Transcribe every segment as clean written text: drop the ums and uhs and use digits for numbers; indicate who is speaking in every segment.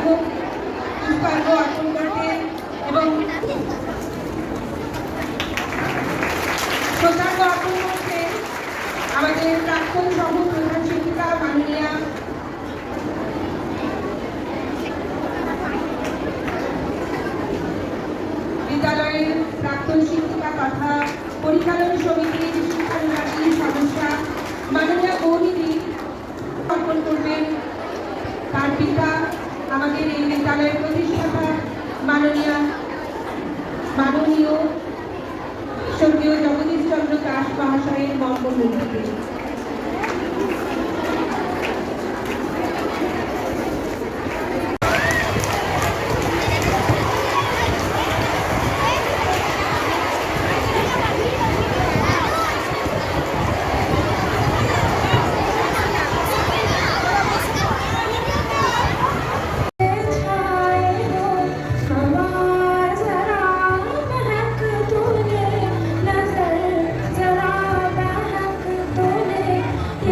Speaker 1: পুষ্পার্ঘ্য অর্পণ করতে এবং শ্রদ্ধার্ঘ্য অর্পণ করতে আমাদের প্রাক্তন সহ প্রধান শিক্ষিকা মাননীয়া বিদ্যালয়ের প্রাক্তন শিক্ষিকা তথা পরিচালনা সমিতির শিক্ষানুরাগী সদস্যা মাননীয়া গৌরীদি অর্পণ করবেন তার পিতা আমাদের এই বিদ্যালয়ের প্রতিষ্ঠাতা মাননীয় স্বর্গীয় জগদীশ চন্দ্র দাস মহাশয়ের মঙ্গলমূর্তিকে।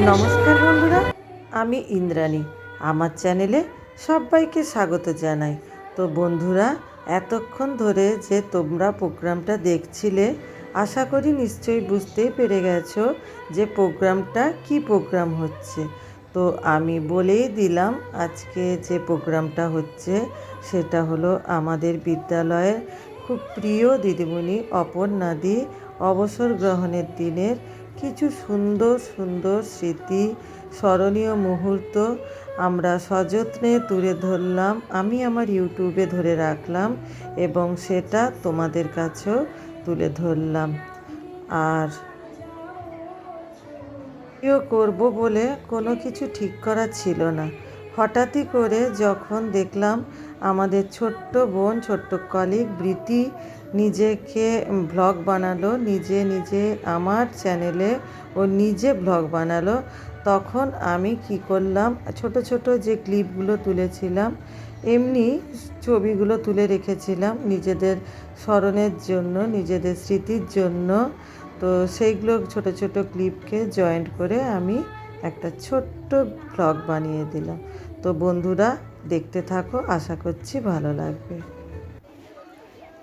Speaker 2: নমস্কার বন্ধুরা, আমি ইন্দ্রাণী। আমার চ্যানেলে সবাইকে স্বাগত জানাই। তো বন্ধুরা, এতক্ষণ ধরে যে তোমরা প্রোগ্রামটা দেখছিলে, আশা করি নিশ্চয়ই বুঝতেই পেরে গেছো যে প্রোগ্রামটা কি প্রোগ্রাম হচ্ছে। তো আমি বলেই দিলাম আজকে যে প্রোগ্রামটা হচ্ছে সেটা হলো আমাদের বিদ্যালয়ের খুব প্রিয় দিদিমণি অপর্ণাদি অবসর গ্রহণের দিনের কিছু সুন্দর সুন্দর স্মৃতি, স্মরণীয় মুহূর্ত আমরা সযত্নে তুলে ধরলাম। আমি আমার ইউটিউবে ধরে রাখলাম এবং সেটা তোমাদের কাছেও তুলে ধরলাম। আর করব বলে কোনো কিছু ঠিক করা ছিল না। হঠাৎই করে যখন দেখলাম আমাদের ছোট্ট বোন, ছোট্ট কলিগ বৃতি নিজেকে ব্লগ বানালো, নিজে আমার চ্যানেলে ও নিজে ব্লগ বানালো, তখন আমি কি করলাম, ছোট ছোট যে ক্লিপগুলো তুলেছিলাম, এমনি ছবিগুলো তুলে রেখেছিলাম নিজেদের স্মরণের জন্য, নিজেদের স্মৃতির জন্য। তো সেইগুলো ছোট ছোট ক্লিপকে জয়েন্ট করে আমি একটা ছোট্ট ব্লগ বানিয়ে দিলাম। তো বন্ধুরা দেখতে থাকো, আশা করছি ভালো লাগবে।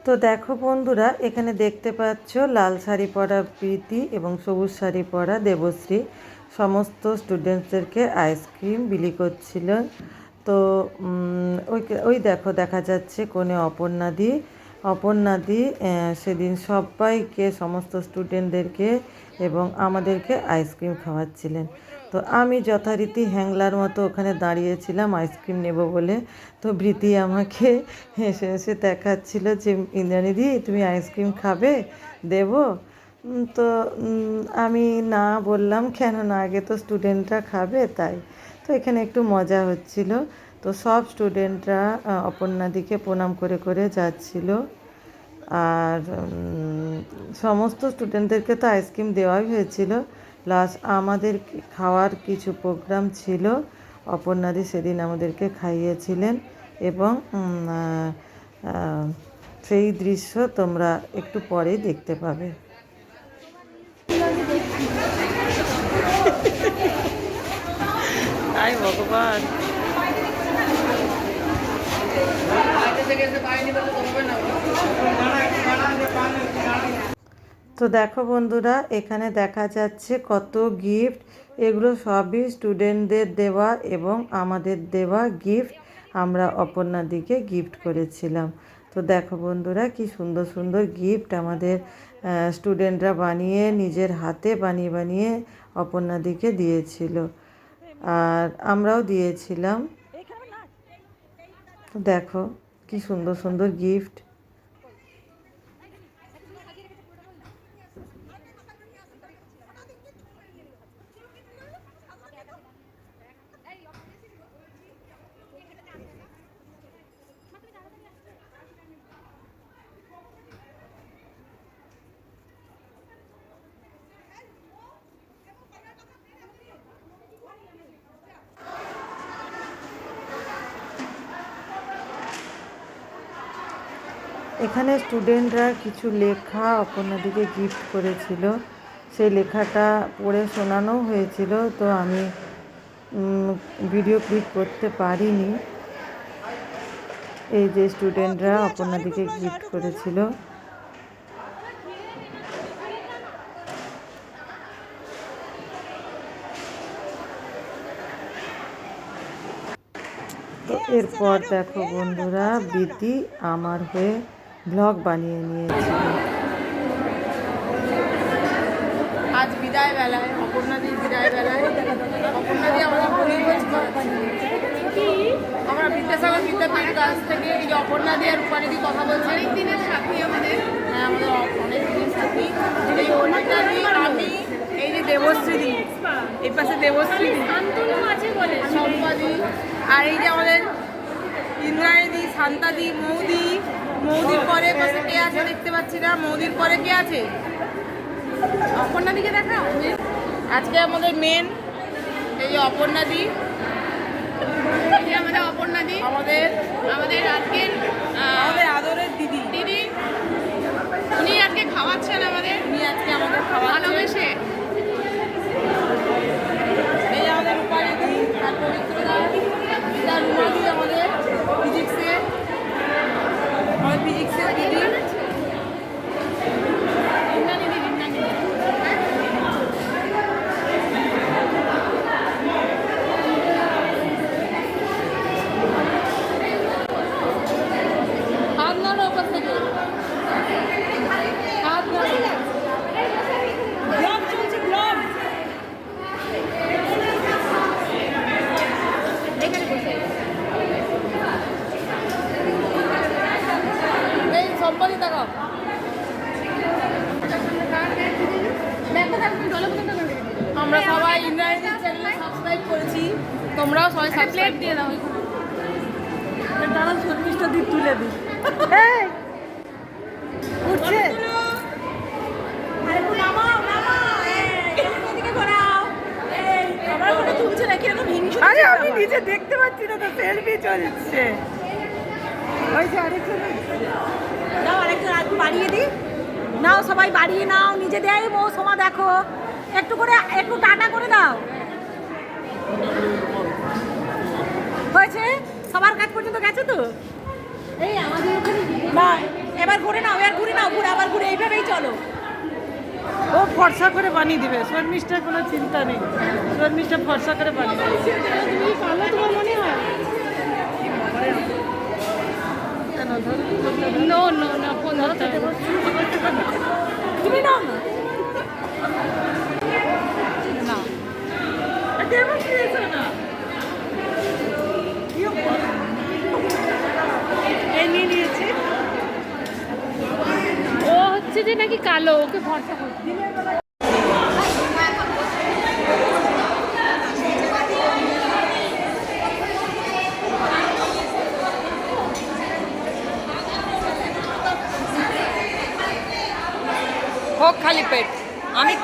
Speaker 2: তো দেখো বন্ধুরা, এখানে দেখতে পাচ্ছ লাল শাড়ি পরা প্রীতি এবং সবুজ শাড়ি পরা দেবশ্রী সমস্ত স্টুডেন্টসদেরকে আইসক্রিম বিলি করছিল। তো ওই দেখো দেখা যাচ্ছে কোণে অপর্ণাদি সেদিন সবাইকে, সমস্ত স্টুডেন্টদেরকে এবং আমাদেরকে আইসক্রিম খাওয়াচ্ছিলেন। তো আমি যথারীতি হ্যাংলার মতো ওখানে দাঁড়িয়েছিলাম আইসক্রিম নেব বলে। তো বৃতি আমাকে হেসে হেসে দেখাচ্ছিল যে ইন্দ্রাণীদি তুমি আইসক্রিম খাবে, দেব? তো আমি না বললাম, কেন না, আগে তো স্টুডেন্টরা খাবে তাই। তো এখানে একটু মজা হচ্ছিল। তো সব স্টুডেন্টরা অপর্ণাদিকে প্রণাম করে করে যাচ্ছিল। আর সমস্ত স্টুডেন্টদেরকে তো আইসক্রিম দেওয়াই হয়েছিল, প্লাস আমাদের খাওয়ার কিছু প্রোগ্রাম ছিল। অপর্ণাদি সেদিন আমাদেরকে খাইয়েছিলেন এবং সেই দৃশ্য তোমরা একটু পরেই দেখতে পাবে। হায় ভগবান! তো দেখো বন্ধুরা, এখানে দেখা যাচ্ছে কত গিফট। এগুলো সবই স্টুডেন্টদের দেওয়া এবং আমাদের দেওয়া গিফট। আমরা অপর্ণাদিকে গিফট করেছিলাম। তো দেখো বন্ধুরা, কি সুন্দর সুন্দর গিফট আমাদের স্টুডেন্টরা বানিয়ে, নিজের হাতে বানিয়ে বানিয়ে অপর্ণাদিকে দিয়েছিল, আর আমরাও দিয়েছিলাম। তো দেখো কি সুন্দর সুন্দর গিফট। এখানে স্টুডেন্টরা কিছু লেখা অপর্ণাদিকে গিফট করেছিল, সেই লেখাটা পড়ে শোনানো হয়েছিল। তো আমি ভিডিও ক্লিপ করতে পারিনি। এই যে স্টুডেন্টরা অপর্ণাদিকে গিফট করেছিল। তো এরপর দেখো বন্ধুরা, বৃতি আমার হয়ে ব্লগ বানিয়ে নিয়েছিল।
Speaker 3: আজ বিদায় বেলায়, অপর্ণাদির বিদায় বেলায়, অপর্ণাদি আমাদের পরিবেশ আমরা বিদ্যাসাগর বিদ্যাপীঠ কাছ থেকে এই যে অপর্ণাদি আর রূপানিদি কথা বলছি। অনেক দিনের সাথী আমাদের, হ্যাঁ আমাদের অনেক দিনের সাথী। এই অর্ণিতাদি, আমি, এই যে দেবশ্রীদি, এই পাশে দেবশ্রীদি সম্পাদি, আর এই যে আমাদের ইন্দ্রাণীদি, শান্তাদি, মৌদি। মৌদির পরে পাশে কে আছে দেখতে পাচ্ছি না, মৌদির পরে কে আছে? অপর্ণাদিকে দেখা। আজকে আমাদের মেন এই যে অপর্ণাদি, আমাদের অপর্ণাদি, আমাদের আজকের আমাদের আদরের দিদি উনি আজকে খাওয়াচ্ছেন আমাদের, উনি আজকে আমাদের ভালোবেসে। এই আমাদের রূপানিদি, আর পবিত্রদা, রুমাদি আমাদের ফিজিক্সের দিদি। আমরা সবাই ইন্দ্রাণীদির চ্যানেলে সাবস্ক্রাইব করেছি, তোমরাও সবাই সাবস্ক্রাইব দিয়ে দাও। তারা 36টা দিক তুলে দিই উঠছে। আরে আমি নিজে দেখতে পাচ্ছি না, তো সেলফি চলছে।
Speaker 1: নাও আরেকজন আর বাড়িয়ে দিই, নাও সবাই বাড়িয়ে নাও, নিজে দেয় মৌসুমা দেখো, একটু করে একটু টাটা করে দাও। হয়েছে, সবার কাজ পর্যন্ত গেছে তো। এই আমাদের ওখানে না, এবার ঘুরে নাও, এবার ঘুরে নাও, ঘুরে আবার ঘুরে, এইভাবেই চলো।
Speaker 2: ও ফর্সা করে বানিয়ে দিবে, শর্মিষ্ঠার কোনো চিন্তা নেই, শর্মিষ্ঠা ফর্সা করে বানিয়ে দেবে।
Speaker 1: তুমি পারলে তোমার মনে হয়?
Speaker 3: নো নো না, ফোন ধরতে হবে।
Speaker 1: তুমি নাও না।
Speaker 3: ও হচ্ছে যে নাকি কালো, ওকে ভরসা করতে। হোক খালি পেট, আমি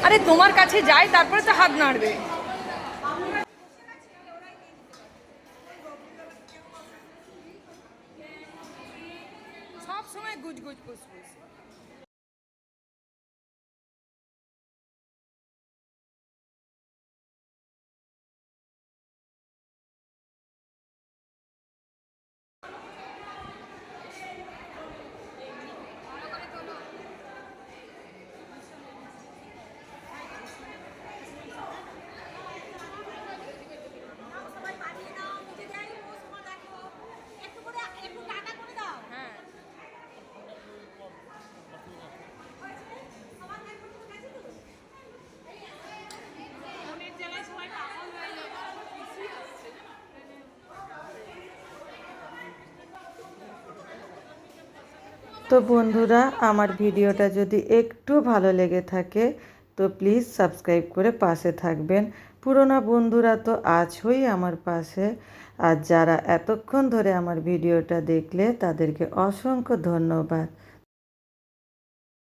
Speaker 3: আরে তোমার কাছে যাই, তারপরে তো হাত নাড়বে। সব সময় গুজ গুজ পুস পুস।
Speaker 2: তো বন্ধুরা, আমার ভিডিওটা যদি একটু ভালো লেগে থাকে তো প্লিজ সাবস্ক্রাইব করে পাশে থাকবেন। পুরনো বন্ধুরা তো আছোই আমার পাশে, আর যারা এতক্ষণ ধরে আমার ভিডিওটা দেখলে তাদেরকে অসংখ্য ধন্যবাদ।